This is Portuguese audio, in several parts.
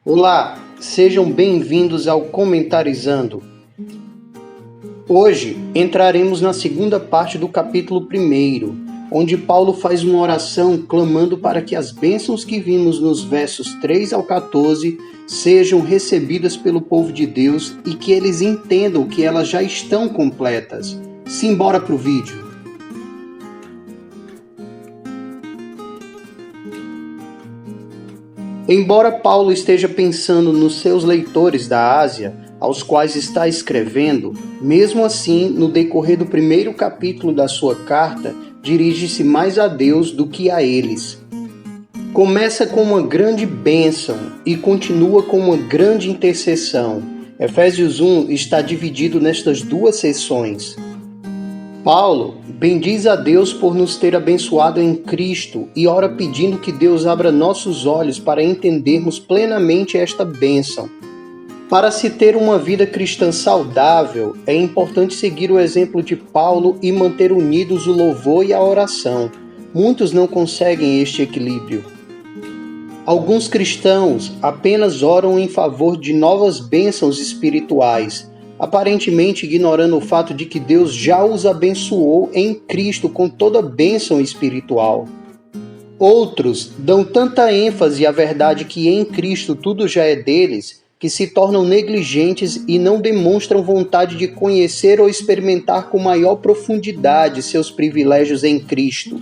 Olá, sejam bem-vindos ao Comentarizando. Hoje entraremos na segunda parte do capítulo 1, onde Paulo faz uma oração clamando para que as bênçãos que vimos nos versos 3 ao 14 sejam recebidas pelo povo de Deus e que eles entendam que elas já estão completas. Simbora para o vídeo. Embora Paulo esteja pensando nos seus leitores da Ásia, aos quais está escrevendo, mesmo assim, no decorrer do primeiro capítulo da sua carta, dirige-se mais a Deus do que a eles. Começa com uma grande bênção e continua com uma grande intercessão. Efésios 1 está dividido nestas duas seções. Paulo bendiz a Deus por nos ter abençoado em Cristo e ora pedindo que Deus abra nossos olhos para entendermos plenamente esta bênção. Para se ter uma vida cristã saudável, é importante seguir o exemplo de Paulo e manter unidos o louvor e a oração. Muitos não conseguem este equilíbrio. Alguns cristãos apenas oram em favor de novas bênçãos espirituais, aparentemente ignorando o fato de que Deus já os abençoou em Cristo com toda bênção espiritual. Outros dão tanta ênfase à verdade que em Cristo tudo já é deles, que se tornam negligentes e não demonstram vontade de conhecer ou experimentar com maior profundidade seus privilégios em Cristo.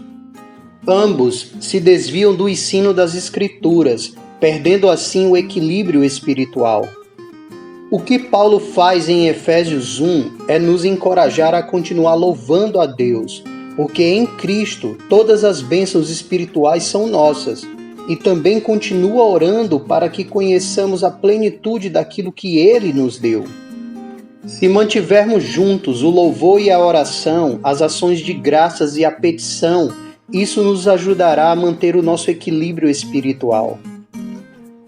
Ambos se desviam do ensino das Escrituras, perdendo assim o equilíbrio espiritual. O que Paulo faz em Efésios 1 é nos encorajar a continuar louvando a Deus, porque em Cristo todas as bênçãos espirituais são nossas, e também continua orando para que conheçamos a plenitude daquilo que Ele nos deu. Se mantivermos juntos o louvor e a oração, as ações de graças e a petição, isso nos ajudará a manter o nosso equilíbrio espiritual.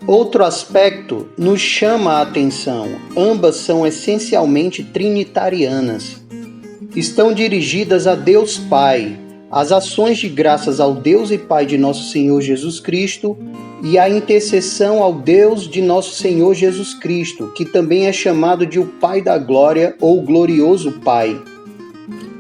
Outro aspecto nos chama a atenção. Ambas são essencialmente trinitarianas. Estão dirigidas a Deus Pai, as ações de graças ao Deus e Pai de nosso Senhor Jesus Cristo e a intercessão ao Deus de nosso Senhor Jesus Cristo, que também é chamado de o Pai da Glória ou Glorioso Pai.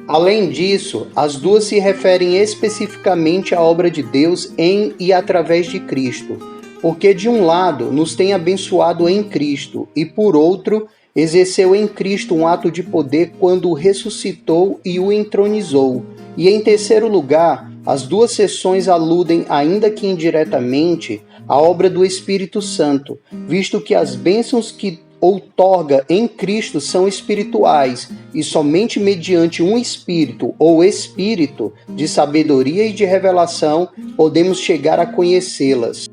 Além disso, as duas se referem especificamente à obra de Deus em e através de Cristo, porque de um lado nos tem abençoado em Cristo e por outro exerceu em Cristo um ato de poder quando o ressuscitou e o entronizou. E em terceiro lugar, as duas seções aludem, ainda que indiretamente, à obra do Espírito Santo, visto que as bênçãos que outorga em Cristo são espirituais e somente mediante um espírito ou espírito de sabedoria e de revelação podemos chegar a conhecê-las.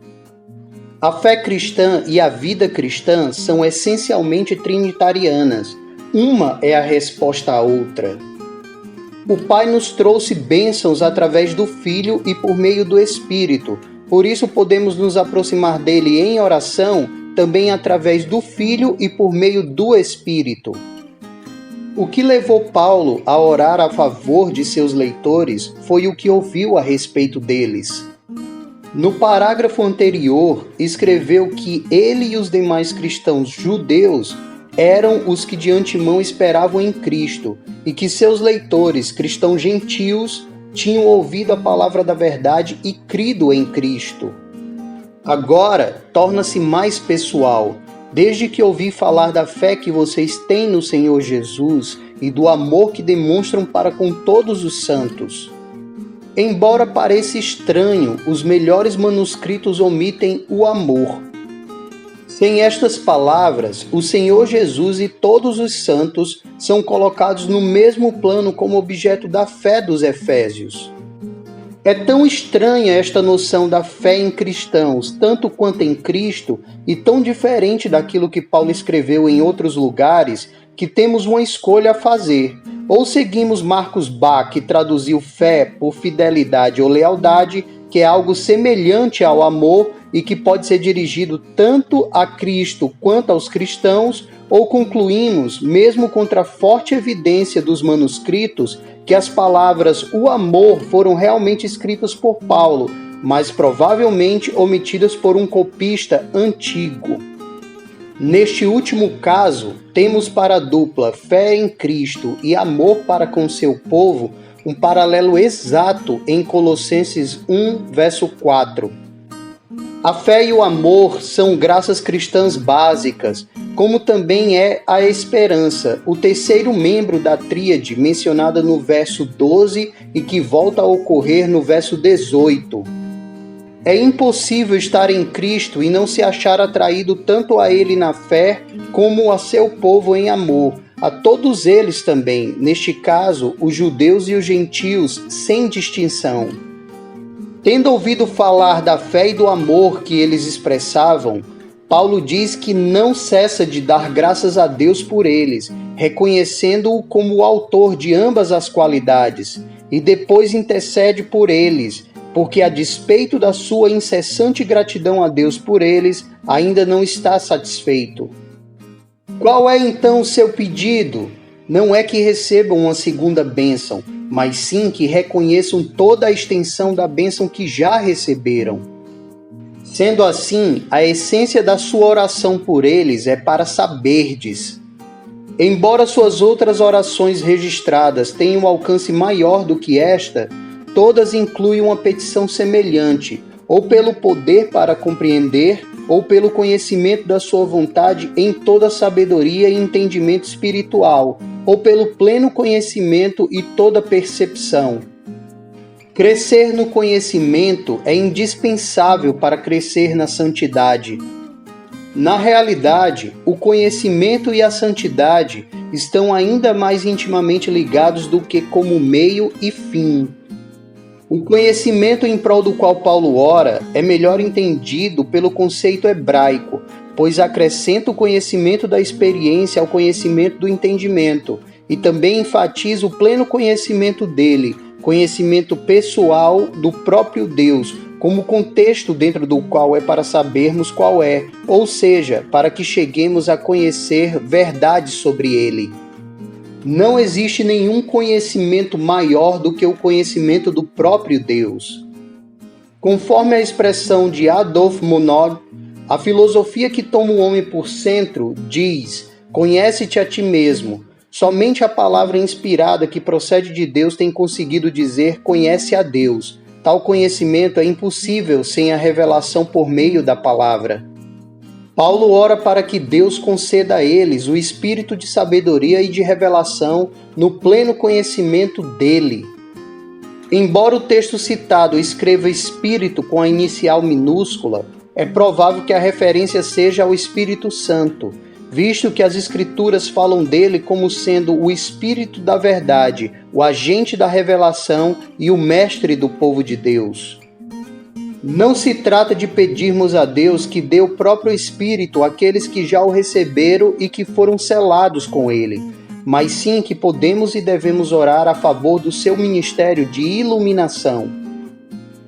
A fé cristã e a vida cristã são essencialmente trinitarianas. Uma é a resposta à outra. O Pai nos trouxe bênçãos através do Filho e por meio do Espírito. Por isso podemos nos aproximar dele em oração também através do Filho e por meio do Espírito. O que levou Paulo a orar a favor de seus leitores foi o que ouviu a respeito deles. No parágrafo anterior, escreveu que ele e os demais cristãos judeus eram os que de antemão esperavam em Cristo e que seus leitores, cristãos gentios, tinham ouvido a palavra da verdade e crido em Cristo. Agora, torna-se mais pessoal. Desde que ouvi falar da fé que vocês têm no Senhor Jesus e do amor que demonstram para com todos os santos. Embora pareça estranho, os melhores manuscritos omitem o amor. Sem estas palavras, o Senhor Jesus e todos os santos são colocados no mesmo plano como objeto da fé dos Efésios. É tão estranha esta noção da fé em cristãos, tanto quanto em Cristo, e tão diferente daquilo que Paulo escreveu em outros lugares, que temos uma escolha a fazer. Ou seguimos Marcus Bach, que traduziu fé por fidelidade ou lealdade, que é algo semelhante ao amor e que pode ser dirigido tanto a Cristo quanto aos cristãos, ou concluímos, mesmo contra a forte evidência dos manuscritos, que as palavras o amor foram realmente escritas por Paulo, mas provavelmente omitidas por um copista antigo. Neste último caso, temos para a dupla fé em Cristo e amor para com seu povo um paralelo exato em Colossenses 1, verso 4. A fé e o amor são graças cristãs básicas, como também é a esperança, o terceiro membro da tríade mencionada no verso 12 e que volta a ocorrer no verso 18. É impossível estar em Cristo e não se achar atraído tanto a Ele na fé como a seu povo em amor, a todos eles também, neste caso, os judeus e os gentios, sem distinção. Tendo ouvido falar da fé e do amor que eles expressavam, Paulo diz que não cessa de dar graças a Deus por eles, reconhecendo-o como o autor de ambas as qualidades, e depois intercede por eles, porque a despeito da sua incessante gratidão a Deus por eles, ainda não está satisfeito. Qual é então o seu pedido? Não é que recebam uma segunda bênção, mas sim que reconheçam toda a extensão da bênção que já receberam. Sendo assim, a essência da sua oração por eles é para saberdes. Embora suas outras orações registradas tenham um alcance maior do que esta, todas incluem uma petição semelhante, ou pelo poder para compreender, ou pelo conhecimento da sua vontade em toda sabedoria e entendimento espiritual, ou pelo pleno conhecimento e toda percepção. Crescer no conhecimento é indispensável para crescer na santidade. Na realidade, o conhecimento e a santidade estão ainda mais intimamente ligados do que como meio e fim. O conhecimento em prol do qual Paulo ora é melhor entendido pelo conceito hebraico, pois acrescenta o conhecimento da experiência ao conhecimento do entendimento, e também enfatiza o pleno conhecimento dele, conhecimento pessoal do próprio Deus, como contexto dentro do qual é para sabermos qual é, ou seja, para que cheguemos a conhecer verdades sobre ele. Não existe nenhum conhecimento maior do que o conhecimento do próprio Deus. Conforme a expressão de Adolf Monod, a filosofia que toma o homem por centro diz: conhece-te a ti mesmo. Somente a palavra inspirada que procede de Deus tem conseguido dizer conhece a Deus. Tal conhecimento é impossível sem a revelação por meio da palavra. Paulo ora para que Deus conceda a eles o espírito de sabedoria e de revelação no pleno conhecimento dele. Embora o texto citado escreva espírito com a inicial minúscula, é provável que a referência seja ao Espírito Santo, visto que as Escrituras falam dele como sendo o Espírito da verdade, o agente da revelação e o mestre do povo de Deus. Não se trata de pedirmos a Deus que dê o próprio Espírito àqueles que já o receberam e que foram selados com ele, mas sim que podemos e devemos orar a favor do seu ministério de iluminação.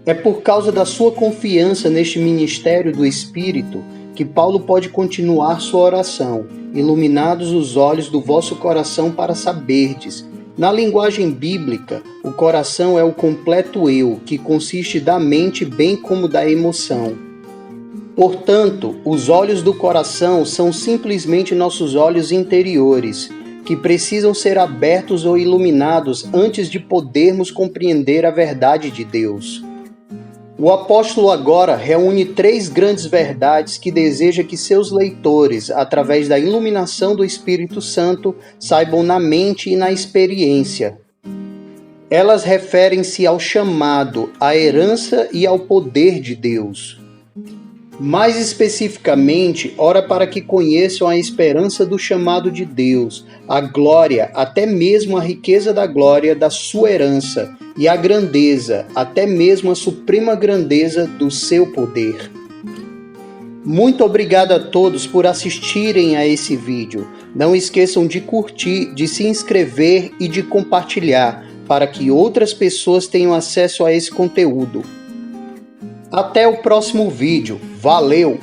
É por causa da sua confiança neste ministério do Espírito que Paulo pode continuar sua oração, iluminados os olhos do vosso coração para saberdes. Na linguagem bíblica, o coração é o completo eu, que consiste da mente bem como da emoção. Portanto, os olhos do coração são simplesmente nossos olhos interiores, que precisam ser abertos ou iluminados antes de podermos compreender a verdade de Deus. O apóstolo agora reúne 3 grandes verdades que deseja que seus leitores, através da iluminação do Espírito Santo, saibam na mente e na experiência. Elas referem-se ao chamado, à herança e ao poder de Deus. Mais especificamente, ora para que conheçam a esperança do chamado de Deus, a glória, até mesmo a riqueza da glória da sua herança, e a grandeza, até mesmo a suprema grandeza do seu poder. Muito obrigado a todos por assistirem a esse vídeo. Não esqueçam de curtir, de se inscrever e de compartilhar, para que outras pessoas tenham acesso a esse conteúdo. Até o próximo vídeo. Valeu!